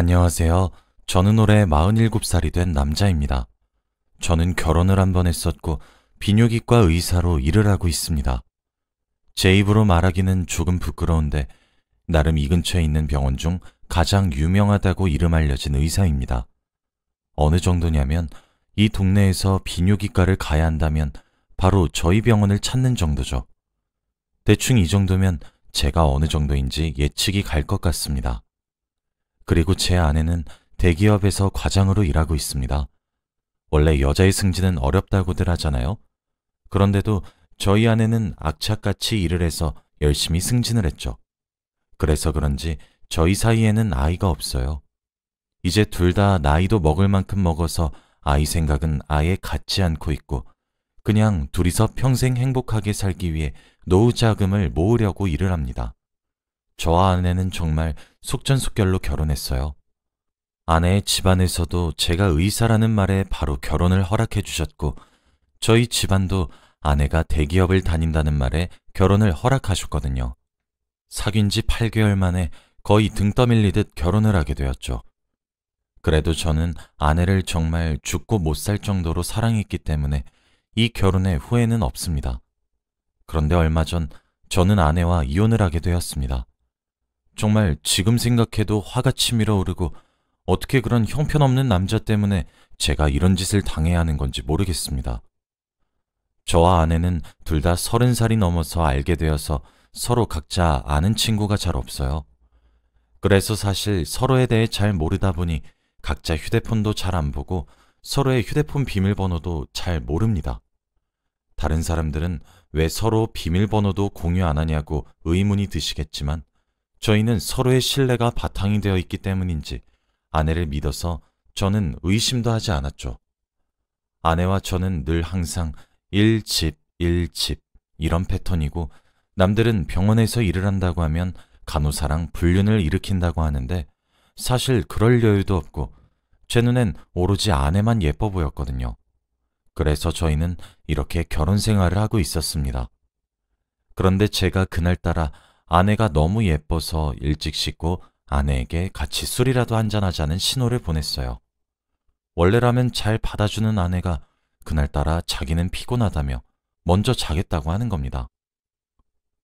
안녕하세요. 저는 올해 47살이 된 남자입니다. 저는 결혼을 한 번 했었고 비뇨기과 의사로 일을 하고 있습니다. 제 입으로 말하기는 조금 부끄러운데 나름 이 근처에 있는 병원 중 가장 유명하다고 이름 알려진 의사입니다. 어느 정도냐면 이 동네에서 비뇨기과를 가야 한다면 바로 저희 병원을 찾는 정도죠. 대충 이 정도면 제가 어느 정도인지 예측이 갈 것 같습니다. 그리고 제 아내는 대기업에서 과장으로 일하고 있습니다. 원래 여자의 승진은 어렵다고들 하잖아요. 그런데도 저희 아내는 악착같이 일을 해서 열심히 승진을 했죠. 그래서 그런지 저희 사이에는 아이가 없어요. 이제 둘 다 나이도 먹을 만큼 먹어서 아이 생각은 아예 갖지 않고 있고 그냥 둘이서 평생 행복하게 살기 위해 노후 자금을 모으려고 일을 합니다. 저와 아내는 정말 속전속결로 결혼했어요. 아내의 집안에서도 제가 의사라는 말에 바로 결혼을 허락해 주셨고 저희 집안도 아내가 대기업을 다닌다는 말에 결혼을 허락하셨거든요. 사귄 지 8개월 만에 거의 등 떠밀리듯 결혼을 하게 되었죠. 그래도 저는 아내를 정말 죽고 못 살 정도로 사랑했기 때문에 이 결혼에 후회는 없습니다. 그런데 얼마 전 저는 아내와 이혼을 하게 되었습니다. 정말 지금 생각해도 화가 치밀어 오르고 어떻게 그런 형편없는 남자 때문에 제가 이런 짓을 당해야 하는 건지 모르겠습니다. 저와 아내는 둘 다 30살이 넘어서 알게 되어서 서로 각자 아는 친구가 잘 없어요. 그래서 사실 서로에 대해 잘 모르다 보니 각자 휴대폰도 잘 안 보고 서로의 휴대폰 비밀번호도 잘 모릅니다. 다른 사람들은 왜 서로 비밀번호도 공유 안 하냐고 의문이 드시겠지만 저희는 서로의 신뢰가 바탕이 되어 있기 때문인지 아내를 믿어서 저는 의심도 하지 않았죠. 아내와 저는 늘 항상 1집, 1집 이런 패턴이고 남들은 병원에서 일을 한다고 하면 간호사랑 불륜을 일으킨다고 하는데 사실 그럴 여유도 없고 제 눈엔 오로지 아내만 예뻐 보였거든요. 그래서 저희는 이렇게 결혼 생활을 하고 있었습니다. 그런데 제가 그날따라 아내가 너무 예뻐서 일찍 씻고 아내에게 같이 술이라도 한잔하자는 신호를 보냈어요. 원래라면 잘 받아주는 아내가 그날따라 자기는 피곤하다며 먼저 자겠다고 하는 겁니다.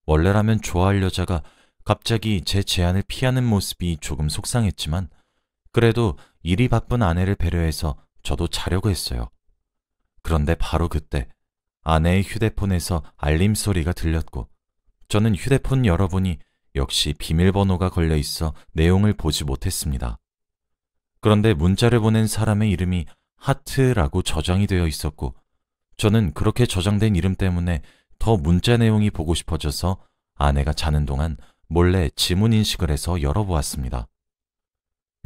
원래라면 좋아할 여자가 갑자기 제 제안을 피하는 모습이 조금 속상했지만 그래도 일이 바쁜 아내를 배려해서 저도 자려고 했어요. 그런데 바로 그때 아내의 휴대폰에서 알림 소리가 들렸고 저는 휴대폰 열어보니 역시 비밀번호가 걸려 있어 내용을 보지 못했습니다. 그런데 문자를 보낸 사람의 이름이 하트라고 저장이 되어 있었고 저는 그렇게 저장된 이름 때문에 더 문자 내용이 보고 싶어져서 아내가 자는 동안 몰래 지문 인식을 해서 열어보았습니다.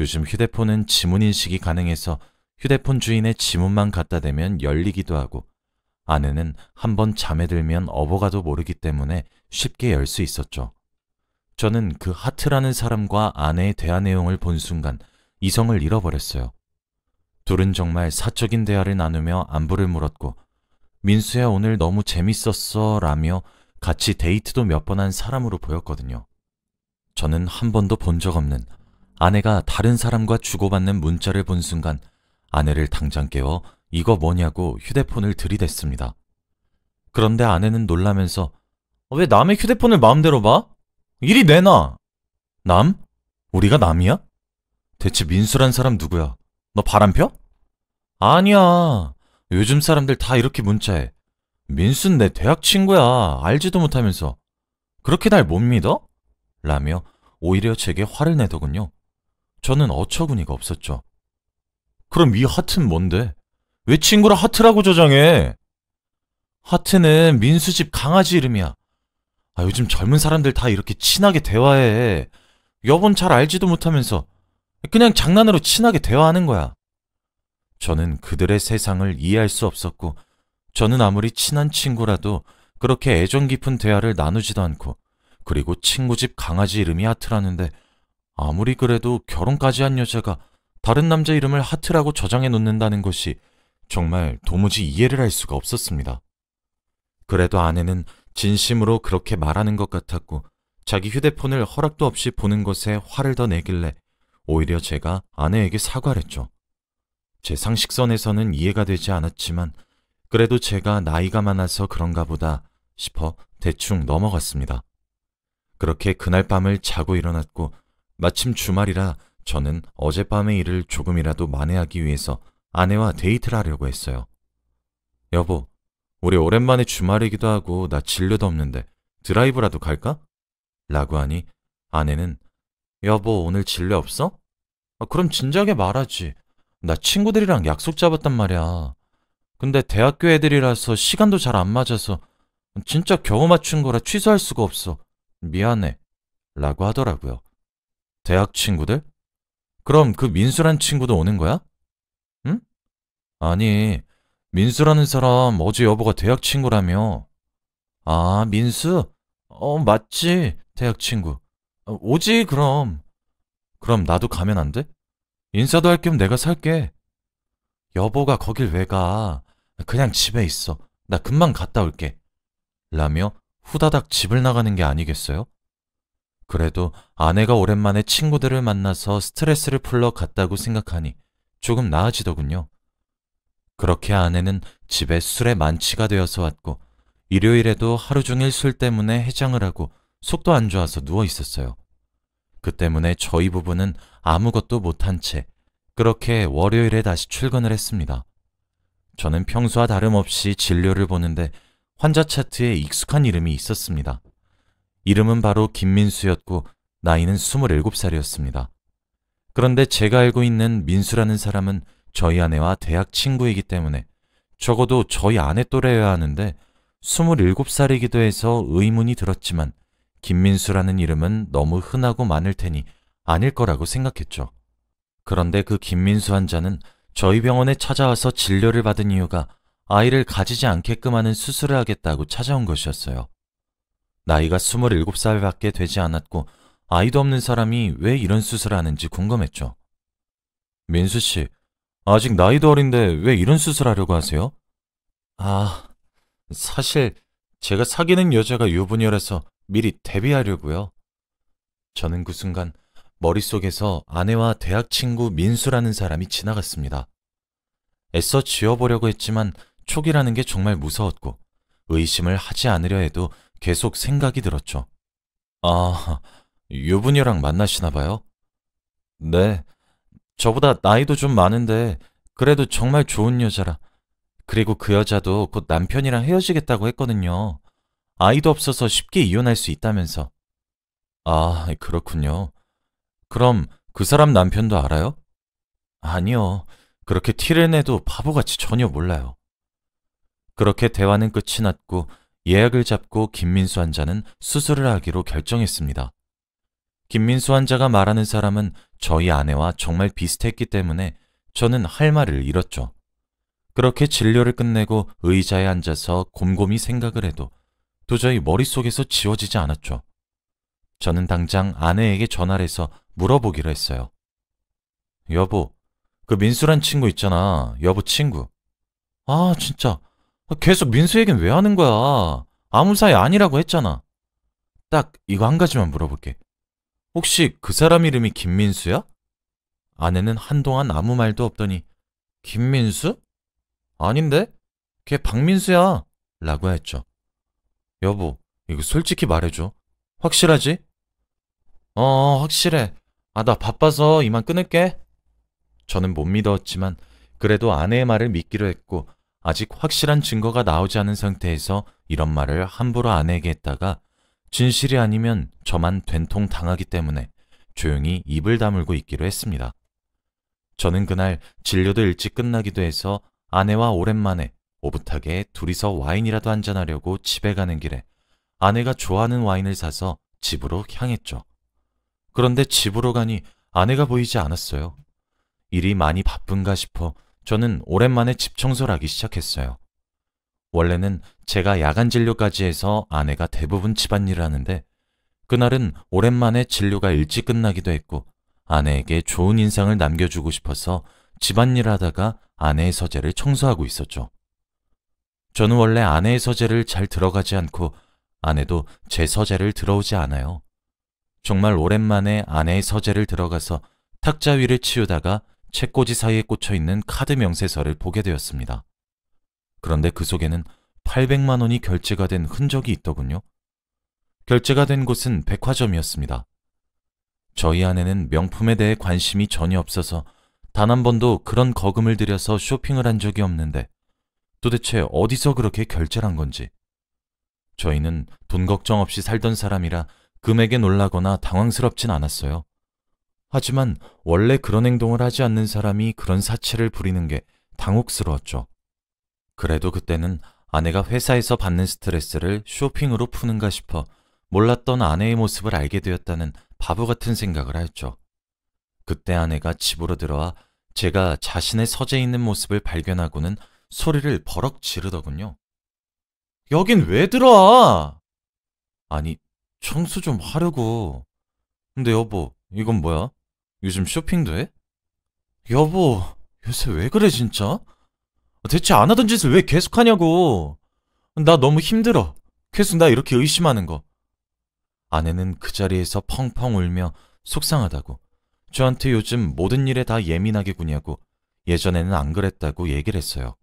요즘 휴대폰은 지문 인식이 가능해서 휴대폰 주인의 지문만 갖다 대면 열리기도 하고 아내는 한번 잠에 들면 업어가도 모르기 때문에 쉽게 열 수 있었죠. 저는 그 하트라는 사람과 아내의 대화 내용을 본 순간 이성을 잃어버렸어요. 둘은 정말 사적인 대화를 나누며 안부를 물었고 민수야 오늘 너무 재밌었어 라며 같이 데이트도 몇 번 한 사람으로 보였거든요. 저는 한 번도 본 적 없는 아내가 다른 사람과 주고받는 문자를 본 순간 아내를 당장 깨워 이거 뭐냐고 휴대폰을 들이댔습니다. 그런데 아내는 놀라면서 왜 남의 휴대폰을 마음대로 봐? 이리 내놔! 남? 우리가 남이야? 대체 민수란 사람 누구야? 너 바람펴? 아니야. 요즘 사람들 다 이렇게 문자해. 민수는 내 대학 친구야. 알지도 못하면서. 그렇게 날 못 믿어? 라며 오히려 제게 화를 내더군요. 저는 어처구니가 없었죠. 그럼 이 하트는 뭔데? 왜 친구라 하트라고 저장해? 하트는 민수 집 강아지 이름이야. 요즘 젊은 사람들 다 이렇게 친하게 대화해. 여본 잘 알지도 못하면서 그냥 장난으로 친하게 대화하는 거야. 저는 그들의 세상을 이해할 수 없었고 저는 아무리 친한 친구라도 그렇게 애정 깊은 대화를 나누지도 않고 그리고 친구 집 강아지 이름이 하트라는데 아무리 그래도 결혼까지 한 여자가 다른 남자 이름을 하트라고 저장해 놓는다는 것이 정말 도무지 이해를 할 수가 없었습니다. 그래도 아내는 진심으로 그렇게 말하는 것 같았고 자기 휴대폰을 허락도 없이 보는 것에 화를 더 내길래 오히려 제가 아내에게 사과를 했죠. 제 상식선에서는 이해가 되지 않았지만 그래도 제가 나이가 많아서 그런가 보다 싶어 대충 넘어갔습니다. 그렇게 그날 밤을 자고 일어났고 마침 주말이라 저는 어젯밤의 일을 조금이라도 만회하기 위해서 아내와 데이트를 하려고 했어요. 여보, 우리 오랜만에 주말이기도 하고 나 진료도 없는데 드라이브라도 갈까? 라고 하니 아내는 여보 오늘 진료 없어? 그럼 진작에 말하지. 나 친구들이랑 약속 잡았단 말이야. 근데 대학교 애들이라서 시간도 잘 안 맞아서 진짜 겨우 맞춘 거라 취소할 수가 없어. 미안해. 라고 하더라고요. 대학 친구들? 그럼 그 민수란 친구도 오는 거야? 응? 아니, 민수라는 사람 어제 여보가 대학 친구라며. 아, 민수? 맞지. 대학 친구. 오지, 그럼. 그럼 나도 가면 안 돼? 인사도 할 겸 내가 살게. 여보가 거길 왜 가? 그냥 집에 있어. 나 금방 갔다 올게. 라며 후다닥 집을 나가는 게 아니겠어요? 그래도 아내가 오랜만에 친구들을 만나서 스트레스를 풀러 갔다고 생각하니 조금 나아지더군요. 그렇게 아내는 집에 술에 만취가 되어서 왔고 일요일에도 하루 종일 술 때문에 해장을 하고 속도 안 좋아서 누워 있었어요. 그 때문에 저희 부부는 아무것도 못한 채 그렇게 월요일에 다시 출근을 했습니다. 저는 평소와 다름없이 진료를 보는데 환자 차트에 익숙한 이름이 있었습니다. 이름은 바로 김민수였고 나이는 27살이었습니다. 그런데 제가 알고 있는 민수라는 사람은 저희 아내와 대학 친구이기 때문에 적어도 저희 아내 또래여야 하는데 27살이기도 해서 의문이 들었지만 김민수라는 이름은 너무 흔하고 많을 테니 아닐 거라고 생각했죠. 그런데 그 김민수 환자는 저희 병원에 찾아와서 진료를 받은 이유가 아이를 가지지 않게끔 하는 수술을 하겠다고 찾아온 것이었어요. 나이가 27살밖에 되지 않았고 아이도 없는 사람이 왜 이런 수술을 하는지 궁금했죠. 민수 씨, 아직 나이도 어린데 왜 이런 수술하려고 하세요? 아, 사실 제가 사귀는 여자가 유부녀라서 미리 대비하려고요. 저는 그 순간 머릿속에서 아내와 대학 친구 민수라는 사람이 지나갔습니다. 애써 지워보려고 했지만 촉이라는 게 정말 무서웠고 의심을 하지 않으려 해도 계속 생각이 들었죠. 아, 유부녀랑 만나시나 봐요? 네, 저보다 나이도 좀 많은데 그래도 정말 좋은 여자라. 그리고 그 여자도 곧 남편이랑 헤어지겠다고 했거든요. 아이도 없어서 쉽게 이혼할 수 있다면서. 아, 그렇군요. 그럼 그 사람 남편도 알아요? 아니요. 그렇게 티를 내도 바보같이 전혀 몰라요. 그렇게 대화는 끝이 났고 예약을 잡고 김민수 환자는 수술을 하기로 결정했습니다. 김민수 환자가 말하는 사람은 저희 아내와 정말 비슷했기 때문에 저는 할 말을 잃었죠. 그렇게 진료를 끝내고 의자에 앉아서 곰곰이 생각을 해도 도저히 머릿속에서 지워지지 않았죠. 저는 당장 아내에게 전화를 해서 물어보기로 했어요. 여보, 그 민수란 친구 있잖아. 여보 친구. 아, 진짜. 계속 민수 얘기는 왜 하는 거야? 아무 사이 아니라고 했잖아. 딱 이거 한 가지만 물어볼게. 혹시 그 사람 이름이 김민수야? 아내는 한동안 아무 말도 없더니 김민수? 아닌데? 걔 박민수야. 라고 했죠. 여보, 이거 솔직히 말해줘. 확실하지? 확실해. 나 바빠서 이만 끊을게. 저는 못 믿었지만 그래도 아내의 말을 믿기로 했고 아직 확실한 증거가 나오지 않은 상태에서 이런 말을 함부로 아내에게 했다가 진실이 아니면 저만 된통 당하기 때문에 조용히 입을 다물고 있기로 했습니다. 저는 그날 진료도 일찍 끝나기도 해서 아내와 오랜만에 오붓하게 둘이서 와인이라도 한잔하려고 집에 가는 길에 아내가 좋아하는 와인을 사서 집으로 향했죠. 그런데 집으로 가니 아내가 보이지 않았어요. 일이 많이 바쁜가 싶어 저는 오랜만에 집 청소를 하기 시작했어요. 원래는 제가 야간 진료까지 해서 아내가 대부분 집안일을 하는데 그날은 오랜만에 진료가 일찍 끝나기도 했고 아내에게 좋은 인상을 남겨주고 싶어서 집안일을 하다가 아내의 서재를 청소하고 있었죠. 저는 원래 아내의 서재를 잘 들어가지 않고 아내도 제 서재를 들어오지 않아요. 정말 오랜만에 아내의 서재를 들어가서 탁자 위를 치우다가 책꽂이 사이에 꽂혀 있는 카드 명세서를 보게 되었습니다. 그런데 그 속에는 800만 원이 결제가 된 흔적이 있더군요. 결제가 된 곳은 백화점이었습니다. 저희 아내는 명품에 대해 관심이 전혀 없어서 단 한 번도 그런 거금을 들여서 쇼핑을 한 적이 없는데 도대체 어디서 그렇게 결제를 한 건지. 저희는 돈 걱정 없이 살던 사람이라 금액에 놀라거나 당황스럽진 않았어요. 하지만 원래 그런 행동을 하지 않는 사람이 그런 사치를 부리는 게 당혹스러웠죠. 그래도 그때는 아내가 회사에서 받는 스트레스를 쇼핑으로 푸는가 싶어 몰랐던 아내의 모습을 알게 되었다는 바보 같은 생각을 하였죠. 그때 아내가 집으로 들어와 제가 자신의 서재에 있는 모습을 발견하고는 소리를 버럭 지르더군요. 여긴 왜 들어와? 아니, 청소 좀 하려고. 근데 여보, 이건 뭐야? 요즘 쇼핑도 해? 여보, 요새 왜 그래 진짜? 대체 안 하던 짓을 왜 계속하냐고. 나 너무 힘들어. 계속 나 이렇게 의심하는 거. 아내는 그 자리에서 펑펑 울며 속상하다고, 저한테 요즘 모든 일에 다 예민하게 구냐고, 예전에는 안 그랬다고 얘기를 했어요.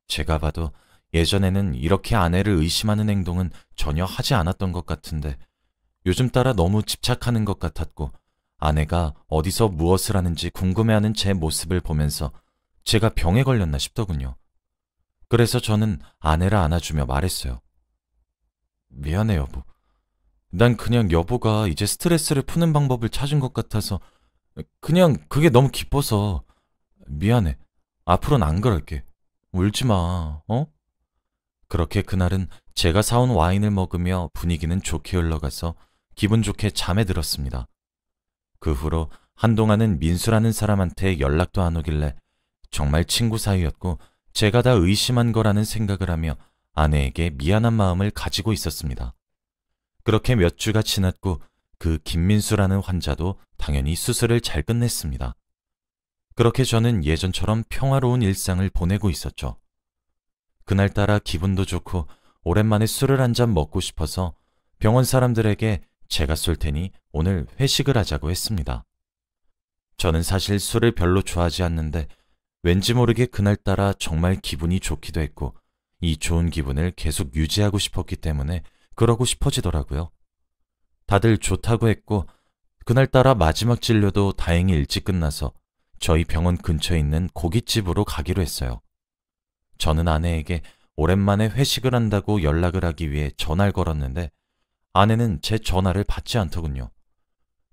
제가 봐도 예전에는 이렇게 아내를 의심하는 행동은 전혀 하지 않았던 것 같은데 요즘 따라 너무 집착하는 것 같았고, 아내가 어디서 무엇을 하는지 궁금해하는 제 모습을 보면서 제가 병에 걸렸나 싶더군요. 그래서 저는 아내를 안아주며 말했어요. 미안해 여보. 난 그냥 여보가 이제 스트레스를 푸는 방법을 찾은 것 같아서, 그냥 그게 너무 기뻐서. 미안해. 앞으로는 안 그럴게. 울지 마, 어? 그렇게 그날은 제가 사온 와인을 먹으며 분위기는 좋게 흘러가서 기분 좋게 잠에 들었습니다. 그 후로 한동안은 민수라는 사람한테 연락도 안 오길래 정말 친구 사이였고 제가 다 의심한 거라는 생각을 하며 아내에게 미안한 마음을 가지고 있었습니다. 그렇게 몇 주가 지났고 그 김민수라는 환자도 당연히 수술을 잘 끝냈습니다. 그렇게 저는 예전처럼 평화로운 일상을 보내고 있었죠. 그날따라 기분도 좋고 오랜만에 술을 한 잔 먹고 싶어서 병원 사람들에게 제가 쏠 테니 오늘 회식을 하자고 했습니다. 저는 사실 술을 별로 좋아하지 않는데 왠지 모르게 그날따라 정말 기분이 좋기도 했고 이 좋은 기분을 계속 유지하고 싶었기 때문에 그러고 싶어지더라고요. 다들 좋다고 했고 그날따라 마지막 진료도 다행히 일찍 끝나서 저희 병원 근처에 있는 고깃집으로 가기로 했어요. 저는 아내에게 오랜만에 회식을 한다고 연락을 하기 위해 전화를 걸었는데 아내는 제 전화를 받지 않더군요.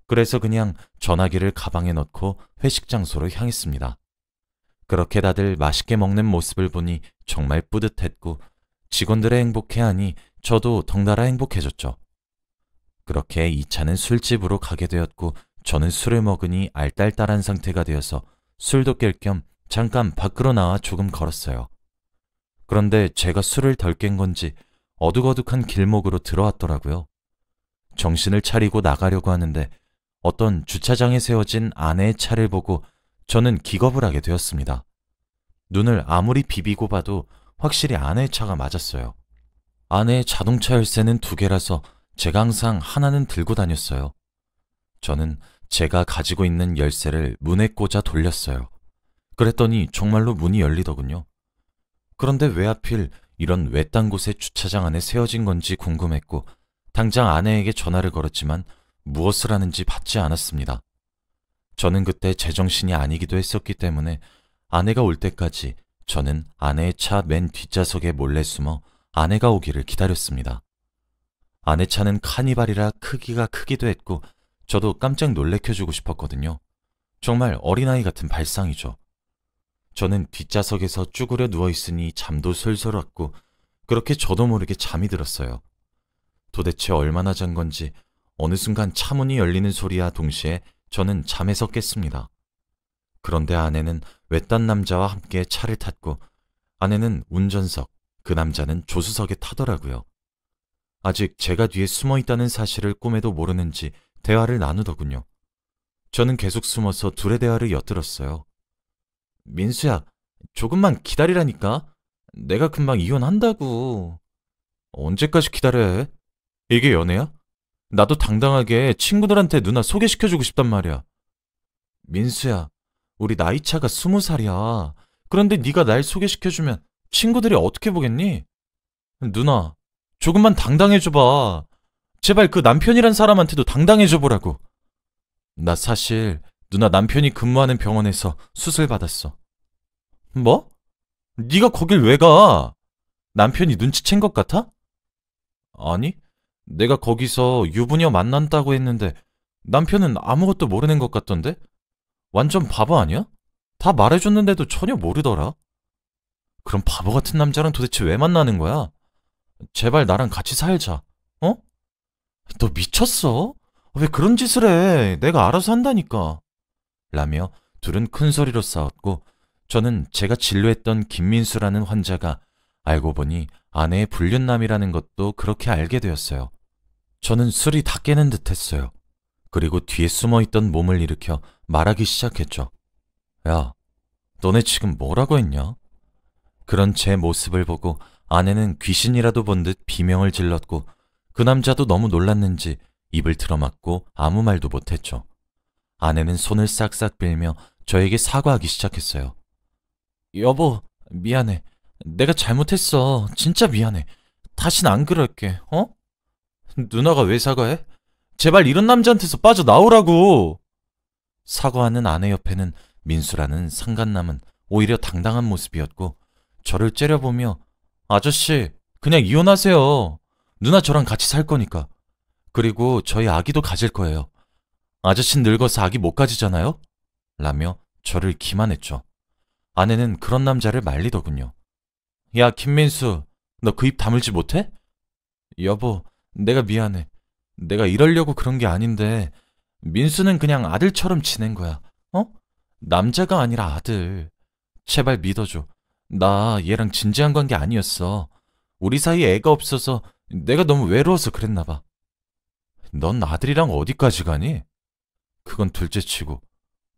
그래서 그냥 전화기를 가방에 넣고 회식 장소로 향했습니다. 그렇게 다들 맛있게 먹는 모습을 보니 정말 뿌듯했고 직원들의 행복해하니 저도 덩달아 행복해졌죠. 그렇게 2차는 술집으로 가게 되었고 저는 술을 먹으니 알딸딸한 상태가 되어서 술도 깰 겸 잠깐 밖으로 나와 조금 걸었어요. 그런데 제가 술을 덜 깬 건지 어둑어둑한 길목으로 들어왔더라고요. 정신을 차리고 나가려고 하는데 어떤 주차장에 세워진 아내의 차를 보고 저는 기겁을 하게 되었습니다. 눈을 아무리 비비고 봐도 확실히 아내의 차가 맞았어요. 아내의 자동차 열쇠는 2개라서 제가 항상 하나는 들고 다녔어요. 저는 제가 가지고 있는 열쇠를 문에 꽂아 돌렸어요. 그랬더니 정말로 문이 열리더군요. 그런데 왜 하필 이런 외딴 곳에 주차장 안에 세워진 건지 궁금했고 당장 아내에게 전화를 걸었지만 무엇을 하는지 받지 않았습니다. 저는 그때 제정신이 아니기도 했었기 때문에 아내가 올 때까지 저는 아내의 차 맨 뒷좌석에 몰래 숨어 아내가 오기를 기다렸습니다. 아내 차는 카니발이라 크기가 크기도 했고 저도 깜짝 놀래켜주고 싶었거든요. 정말 어린아이 같은 발상이죠. 저는 뒷좌석에서 쭈그려 누워있으니 잠도 솔솔 왔고 그렇게 저도 모르게 잠이 들었어요. 도대체 얼마나 잔 건지 어느 순간 차 문이 열리는 소리와 동시에 저는 잠에서 깼습니다. 그런데 아내는 외딴 남자와 함께 차를 탔고 아내는 운전석, 그 남자는 조수석에 타더라고요. 아직 제가 뒤에 숨어 있다는 사실을 꿈에도 모르는지 대화를 나누더군요. 저는 계속 숨어서 둘의 대화를 엿들었어요. 민수야, 조금만 기다리라니까. 내가 금방 이혼한다고. 언제까지 기다려야 해? 이게 연애야? 나도 당당하게 친구들한테 누나 소개시켜주고 싶단 말이야. 민수야, 우리 나이차가 20살이야. 그런데 네가 날 소개시켜주면 친구들이 어떻게 보겠니? 누나, 조금만 당당해줘봐. 제발 그 남편이란 사람한테도 당당해줘보라고. 나 사실 누나 남편이 근무하는 병원에서 수술 받았어. 뭐? 네가 거길 왜 가? 남편이 눈치챈 것 같아? 아니, 내가 거기서 유부녀 만난다고 했는데 남편은 아무것도 모르는 것 같던데? 완전 바보 아니야? 다 말해줬는데도 전혀 모르더라. 그럼 바보 같은 남자랑 도대체 왜 만나는 거야? 제발 나랑 같이 살자. 어? 너 미쳤어? 왜 그런 짓을 해? 내가 알아서 한다니까. 라며 둘은 큰 소리로 싸웠고 저는 제가 진료했던 김민수라는 환자가 알고 보니 아내의 불륜남이라는 것도 그렇게 알게 되었어요. 저는 술이 다 깨는 듯 했어요. 그리고 뒤에 숨어있던 몸을 일으켜 말하기 시작했죠. 야, 너네 지금 뭐라고 했냐? 그런 제 모습을 보고 아내는 귀신이라도 본 듯 비명을 질렀고 그 남자도 너무 놀랐는지 입을 틀어막고 아무 말도 못했죠. 아내는 손을 싹싹 빌며 저에게 사과하기 시작했어요. 여보, 미안해. 내가 잘못했어. 진짜 미안해. 다신 안 그럴게, 어? 누나가 왜 사과해? 제발 이런 남자한테서 빠져나오라고! 사과하는 아내 옆에는 민수라는 상간남은 오히려 당당한 모습이었고 저를 째려보며 아저씨, 그냥 이혼하세요. 누나 저랑 같이 살 거니까. 그리고 저희 아기도 가질 거예요. 아저씨는 늙어서 아기 못 가지잖아요? 라며 저를 기만했죠. 아내는 그런 남자를 말리더군요. 야, 김민수, 너 그 입 다물지 못해? 여보, 내가 미안해. 내가 이러려고 그런 게 아닌데 민수는 그냥 아들처럼 지낸 거야. 어? 남자가 아니라 아들. 제발 믿어줘. 나 얘랑 진지한 관계 아니었어. 우리 사이에 애가 없어서 내가 너무 외로워서 그랬나 봐. 넌 아들이랑 어디까지 가니? 그건 둘째치고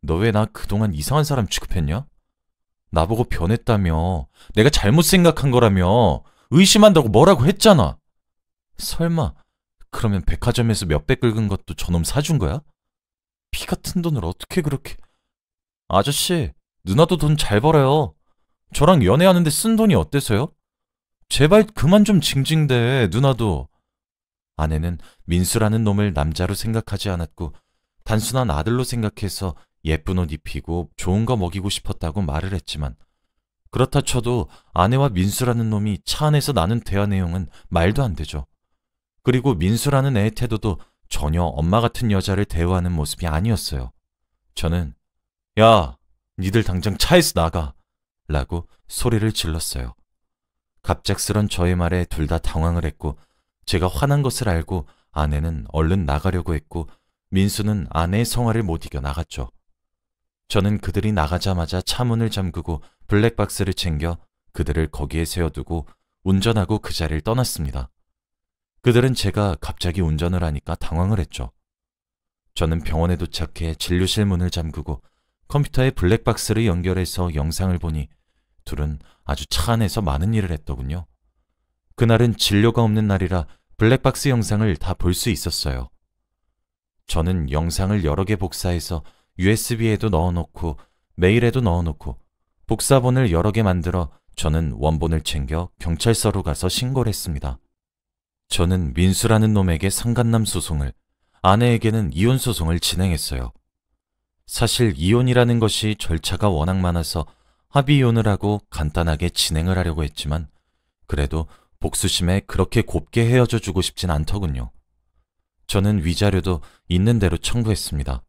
너 왜 나 그동안 이상한 사람 취급했냐? 나보고 변했다며. 내가 잘못 생각한 거라며. 의심한다고 뭐라고 했잖아. 설마 그러면 백화점에서 몇백 긁은 것도 저놈 사준 거야? 피 같은 돈을 어떻게 그렇게... 아저씨, 누나도 돈 잘 벌어요. 저랑 연애하는데 쓴 돈이 어때서요? 제발 그만 좀 징징대, 누나도. 아내는 민수라는 놈을 남자로 생각하지 않았고 단순한 아들로 생각해서 예쁜 옷 입히고 좋은 거 먹이고 싶었다고 말을 했지만 그렇다 쳐도 아내와 민수라는 놈이 차 안에서 나눈 대화 내용은 말도 안 되죠. 그리고 민수라는 애의 태도도 전혀 엄마 같은 여자를 대우하는 모습이 아니었어요. 저는 야, 니들 당장 차에서 나가! 라고 소리를 질렀어요. 갑작스런 저의 말에 둘 다 당황을 했고 제가 화난 것을 알고 아내는 얼른 나가려고 했고 민수는 아내의 성화를 못 이겨 나갔죠. 저는 그들이 나가자마자 차 문을 잠그고 블랙박스를 챙겨 그들을 거기에 세워두고 운전하고 그 자리를 떠났습니다. 그들은 제가 갑자기 운전을 하니까 당황을 했죠. 저는 병원에 도착해 진료실 문을 잠그고 컴퓨터에 블랙박스를 연결해서 영상을 보니 둘은 아주 차 안에서 많은 일을 했더군요. 그날은 진료가 없는 날이라 블랙박스 영상을 다 볼 수 있었어요. 저는 영상을 여러 개 복사해서 USB에도 넣어놓고 메일에도 넣어놓고 복사본을 여러 개 만들어 저는 원본을 챙겨 경찰서로 가서 신고를 했습니다. 저는 민수라는 놈에게 상간남 소송을, 아내에게는 이혼 소송을 진행했어요. 사실 이혼이라는 것이 절차가 워낙 많아서 합의 이혼을 하고 간단하게 진행을 하려고 했지만 그래도 복수심에 그렇게 곱게 헤어져 주고 싶진 않더군요. 저는 위자료도 있는 대로 청구했습니다.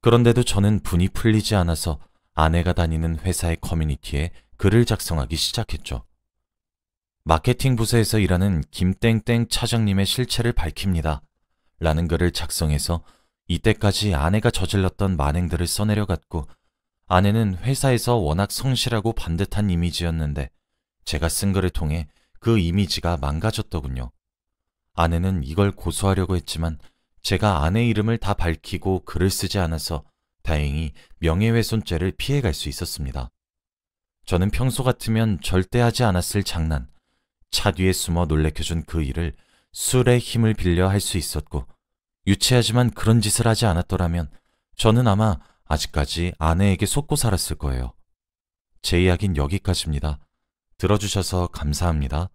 그런데도 저는 분이 풀리지 않아서 아내가 다니는 회사의 커뮤니티에 글을 작성하기 시작했죠. 마케팅 부서에서 일하는 김땡땡 차장님의 실체를 밝힙니다. 라는 글을 작성해서 이때까지 아내가 저질렀던 만행들을 써내려갔고 아내는 회사에서 워낙 성실하고 반듯한 이미지였는데 제가 쓴 글을 통해 그 이미지가 망가졌더군요. 아내는 이걸 고소하려고 했지만 제가 아내 이름을 다 밝히고 글을 쓰지 않아서 다행히 명예훼손죄를 피해갈 수 있었습니다. 저는 평소 같으면 절대 하지 않았을 장난, 차 뒤에 숨어 놀래켜준 그 일을 술의 힘을 빌려 할 수 있었고 유치하지만 그런 짓을 하지 않았더라면 저는 아마 아직까지 아내에게 속고 살았을 거예요. 제 이야기는 여기까지입니다. 들어주셔서 감사합니다.